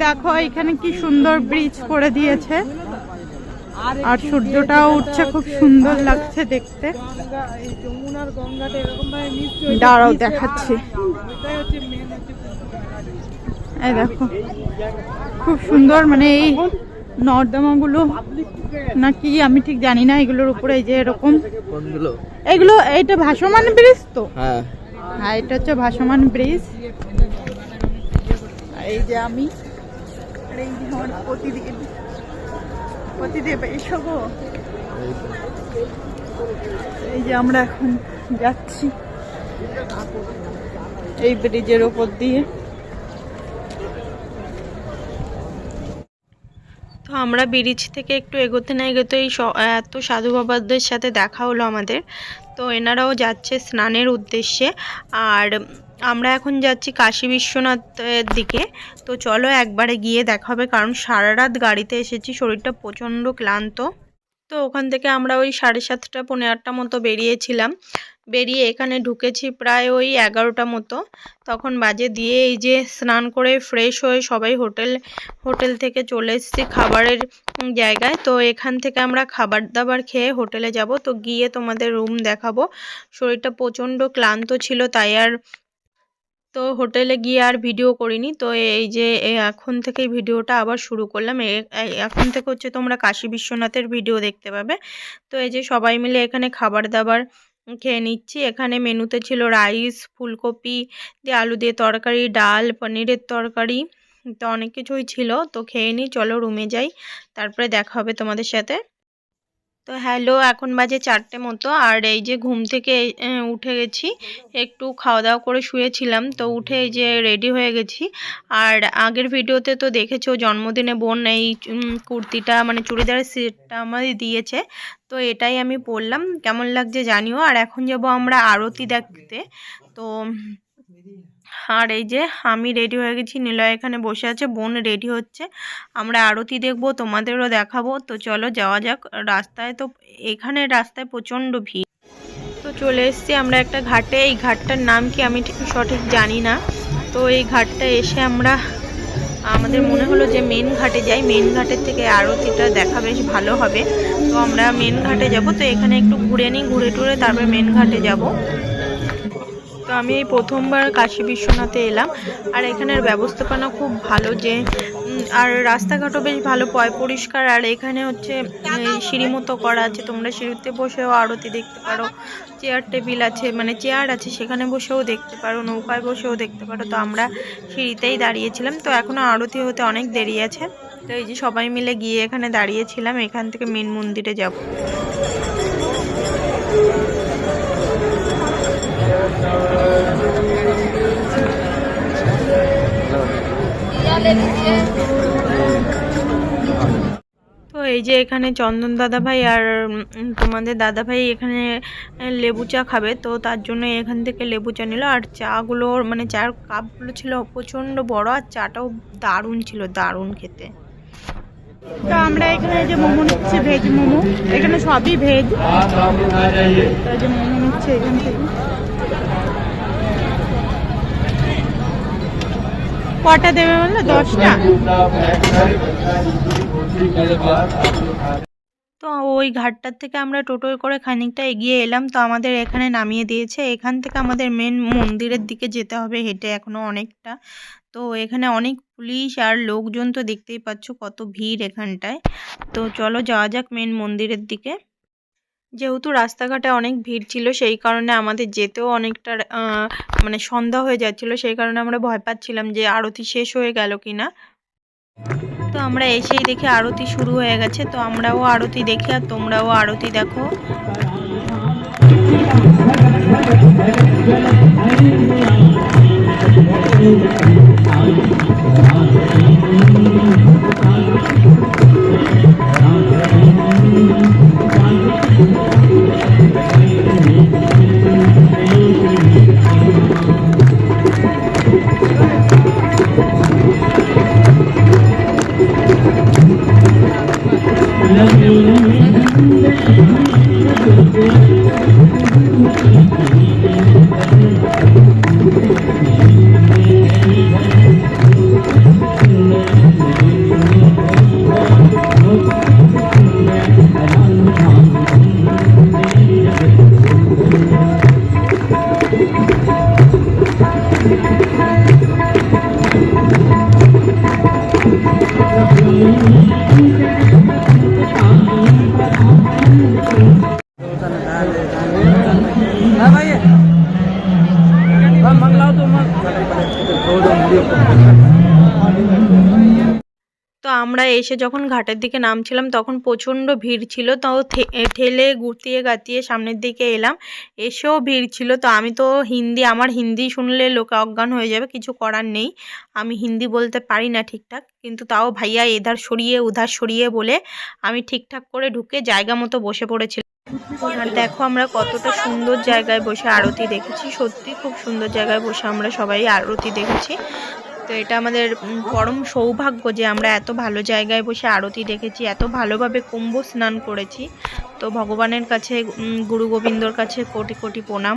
দেখো এখানে কি সুন্দর ব্রিজ করে দিয়েছে, আর সূর্যটাও উঠছে, খুব সুন্দর লাগছে দেখতে। দাঁড়াও দেখাচ্ছি, এই দেখো খুব সুন্দর, মানে এই নর্দমাগুলো নাকি আমি ঠিক জানি না, এগুলোর উপরে এই যে এরকম এগুলো, এইটা ভাসমান ব্রিজ তো। হ্যাঁ, এটা হচ্ছে ভাসমান ব্রিজ। এই যে আমি, এই যে আমার প্রতিদেব এসব, এই যে আমরা এখন যাচ্ছি এই ব্রিজের উপর দিয়ে। তো আমরা ব্রিজ থেকে একটু এগোতে না এগোতেই এত সাধু বাবাদের সাথে দেখা হলো আমাদের। তো এনারাও যাচ্ছে স্নানের উদ্দেশ্যে, আর আমরা এখন যাচ্ছি কাশী বিশ্বনাথের দিকে। তো চলো একবারে গিয়ে দেখা হবে, কারণ সারা রাত গাড়িতে এসেছি, শরীরটা প্রচণ্ড ক্লান্ত। তো ওখান থেকে আমরা ওই 7:30 পৌনে 8টা মতো বেরিয়েছিলাম, বেরিয়ে এখানে ঢুকেছি প্রায় ওই 11টা মতো তখন বাজে। দিয়ে এই যে স্নান করে ফ্রেশ হয়ে সবাই হোটেল থেকে চলে এসেছি খাবারের জায়গায়। তো এখান থেকে আমরা খাবার দাবার খেয়ে হোটেলে যাব। তো গিয়ে তোমাদের রুম দেখাবো, শরীরটা প্রচণ্ড ক্লান্ত ছিল তাই আর তো হোটেলে গিয়ে আর ভিডিও করিনি। তো এই যে এখন থেকেই ভিডিওটা আবার শুরু করলাম। এখন থেকে হচ্ছে তোমরা কাশী বিশ্বনাথের ভিডিও দেখতে পাবে। তো এই যে সবাই মিলে এখানে খাবার দাবার খেয়ে নিচ্ছি। এখানে মেনুতে ছিল রাইস, ফুলকপি দিয়ে আলু দিয়ে তরকারি, ডাল, পনিরের তরকারি, তো অনেক কিছুই ছিল। তো খেয়ে নিই, চলো রুমে যাই, তারপরে দেখা হবে তোমাদের সাথে। তো হ্যালো, এখন বাজে 4টে মতো, আর এই যে ঘুম থেকে উঠে গেছি, একটু খাওয়া দাওয়া করে শুয়েছিলাম। তো উঠে এই যে রেডি হয়ে গেছি। আর আগের ভিডিওতে তো দেখেছো জন্মদিনে বোন এই কুর্তিটা মানে চুড়িদারের সেটটা আমাদের দিয়েছে, তো এটাই আমি পরলাম, কেমন লাগছে জানিও। আর এখন যাব আমরা আরতি দেখতে। তো আর এই যে আমি রেডি হয়ে গেছি, নিলয় এখানে বসে আছে, বোন রেডি হচ্ছে, আমরা আরতি দেখবো, তোমাদেরও দেখাবো। তো চলো যাওয়া যাক। রাস্তায় তো এখানে রাস্তায় প্রচণ্ড ভিড়। তো চলে এসেছি আমরা একটা ঘাটে, এই ঘাটটার নাম কি আমি ঠিক সঠিক জানি না। তো এই ঘাটটা এসে আমাদের মনে হলো যে মেন ঘাটে যাই, মেন ঘাটের থেকে আরতিটা দেখা বেশ ভালো হবে। তো আমরা মেন ঘাটে যাব। তো এখানে একটু ঘুরে নিই, ঘুরে টুরে তারপরে মেন ঘাটে যাব। তো আমি এই প্রথমবার কাশী বিশ্বনাথে এলাম, আর এখানের ব্যবস্থাপনা খুব ভালো, যে আর রাস্তাঘাটও বেশ ভালো, পরিষ্কার। আর এখানে হচ্ছে সিঁড়ি মতো করা আছে, তোমরা সিঁড়িতে বসেও আরতি দেখতে পারো। চেয়ার টেবিল আছে, মানে চেয়ার আছে, সেখানে বসেও দেখতে পারো, নৌকায় বসেও দেখতে পারো। তো আমরা সিঁড়িতেই দাঁড়িয়েছিলাম, তো এখনও আরতি হতে অনেক দেরি আছে। তো এই যে সবাই মিলে গিয়ে এখানে দাঁড়িয়েছিলাম, এখান থেকে মেন মন্দিরে যাব। তো এই যে এখানে চন্দন দাদাভাই আর তোমাদের দাদাভাই এখানে লেবু চা খাবে, তো তার জন্য এখান থেকে লেবু চা নিল। আর চাগুলো মানে চার কাপগুলো ছিল প্রচণ্ড বড়, আর চাটাও দারুণ ছিল, দারুণ খেতে। তো আমরা এখানে যে মোমো নিচ্ছি, ভেজ মোমো, এখানে সবই ভেজ। যে মোমো নিচ্ছে এখান থেকে। কটা দেবে বললো? 10টা। তো ওই ঘাটটার থেকে আমরা টোটোয় করে খানিকটা এগিয়ে এলাম। তো আমাদের এখানে নামিয়ে দিয়েছে, এখান থেকে আমাদের মেন মন্দিরের দিকে যেতে হবে হেঁটে এখনো অনেকটা। তো এখানে অনেক পুলিশ আর লোকজন, তো দেখতেই পাচ্ছ কত ভিড় এখানটায়। তো চলো যাওয়া যাক মেন মন্দিরের দিকে। যেহেতু রাস্তাঘাটে অনেক ভিড় ছিল, সেই কারণে আমাদের যেতেও অনেকটা মানে সন্ধ্যা হয়ে যাচ্ছিল, সেই কারণে আমরা ভয় পাচ্ছিলাম যে আরতি শেষ হয়ে গেল কিনা। তো আমরা এসেই দেখি আরতি শুরু হয়ে গেছে। তো আমরাও আরতি দেখি, আর তোমরাও আরতি দেখো। আমরা এসে যখন ঘাটের দিকে নামছিলাম তখন প্রচণ্ড ভিড় ছিল, তাও ঠেলে গুটিয়ে গাতিয়ে সামনের দিকে এলাম। এসেও ভিড় ছিল। তো আমি তো আমার হিন্দি শুনলে লোকে অজ্ঞান হয়ে যাবে, কিছু করার নেই, আমি হিন্দি বলতে পারি না ঠিকঠাক, কিন্তু তাও ভাইয়া এধার সরিয়ে উধার সরিয়ে বলে আমি ঠিকঠাক করে ঢুকে জায়গা মতো বসে পড়েছিলাম। আর দেখো আমরা কতটা সুন্দর জায়গায় বসে আরতি দেখেছি, সত্যি খুব সুন্দর জায়গায় বসে আমরা সবাই আরতি দেখেছি। তো এটা আমাদের পরম সৌভাগ্য যে আমরা এত ভালো জায়গায় বসে আরতি দেখেছি, এত ভালোভাবে কুম্ভ স্নান করেছি। তো ভগবানের কাছে, গুরু গোবিন্দর কাছে কোটি কোটি প্রণাম।